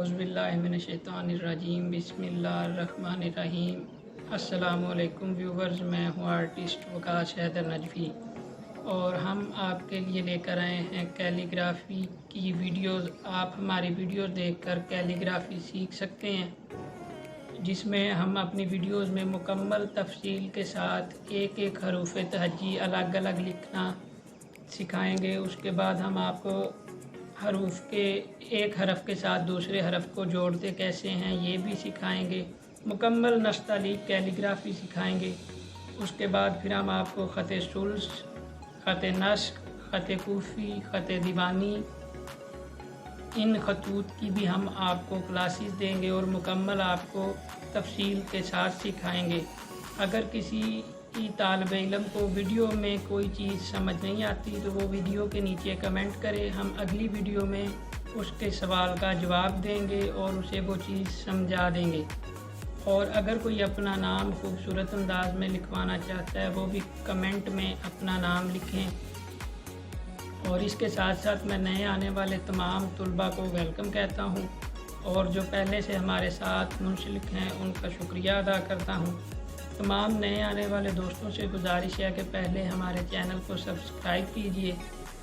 औज़ुबिल्लाहिमिनश्शैतानिर्रजीम बिस्मिल्लाहिर्रहमानिर्रहीम। अस्सलामुअलैकुम व्यूवर्स, मैं हूँ आर्टिस्ट वकास हैदर नजफी और हम आपके लिए लेकर आए हैं कैलीग्राफी की वीडियोस। आप हमारी वीडियोस देखकर कैलीग्राफी सीख सकते हैं, जिसमें हम अपनी वीडियोस में मुकम्मल तफसील के साथ एक एक हरूफ तहज्जी अलग अलग लिखना सिखाएंगे। उसके बाद हम आपको हरूफ के एक हरफ के साथ दूसरे हरफ को जोड़ते कैसे हैं ये भी सिखाएंगे। मुकम्मल नस्तालीक कैलीग्राफी सिखाएंगे। उसके बाद फिर हम आपको ख़त सुल्स, ख़त नस्ख, ख़त कूफ़ी, ख़त दीवानी, इन खतूत की भी हम आपको क्लासेस देंगे और मुकम्मल आपको तफसील के साथ सिखाएंगे। अगर किसी तालिब इल्म को वीडियो में कोई चीज़ समझ नहीं आती तो वो वीडियो के नीचे कमेंट करे, हम अगली वीडियो में उसके सवाल का जवाब देंगे और उसे वो चीज़ समझा देंगे। और अगर कोई अपना नाम खूबसूरत अंदाज में लिखवाना चाहता है वो भी कमेंट में अपना नाम लिखें। और इसके साथ साथ मैं नए आने वाले तमाम तुलबा को वेलकम कहता हूँ और जो पहले से हमारे साथ मुंसलिक हैं उनका शुक्रिया अदा करता हूँ। तमाम नए आने वाले दोस्तों से गुजारिश है कि पहले हमारे चैनल को सब्सक्राइब कीजिए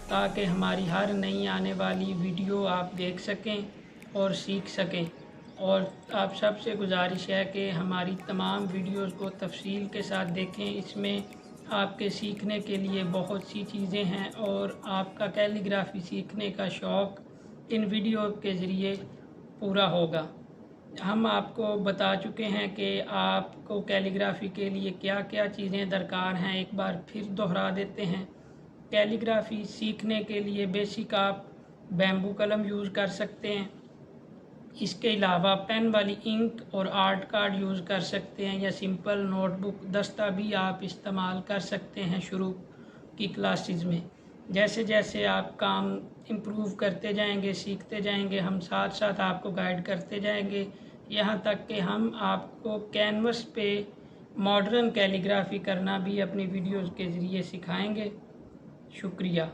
ताकि हमारी हर नई आने वाली वीडियो आप देख सकें और सीख सकें। और आप सबसे गुजारिश है कि हमारी तमाम वीडियोस को तफसील के साथ देखें। इसमें आपके सीखने के लिए बहुत सी चीज़ें हैं और आपका कैलीग्राफी सीखने का शौक़ इन वीडियो के ज़रिए पूरा होगा। हम आपको बता चुके हैं कि आपको कैलीग्राफी के लिए क्या क्या चीज़ें दरकार हैं। एक बार फिर दोहरा देते हैं। कैलीग्राफी सीखने के लिए बेसिक आप बैम्बू कलम यूज़ कर सकते हैं। इसके अलावा पेन वाली इंक और आर्ट कार्ड यूज़ कर सकते हैं या सिंपल नोटबुक दस्ता भी आप इस्तेमाल कर सकते हैं शुरू की क्लासेस में। जैसे जैसे आप काम इम्प्रूव करते जाएंगे, सीखते जाएंगे, हम साथ साथ आपको गाइड करते जाएंगे, यहाँ तक कि हम आपको कैनवस पे मॉडर्न कैलीग्राफी करना भी अपनी वीडियोज़ के ज़रिए सिखाएंगे। शुक्रिया।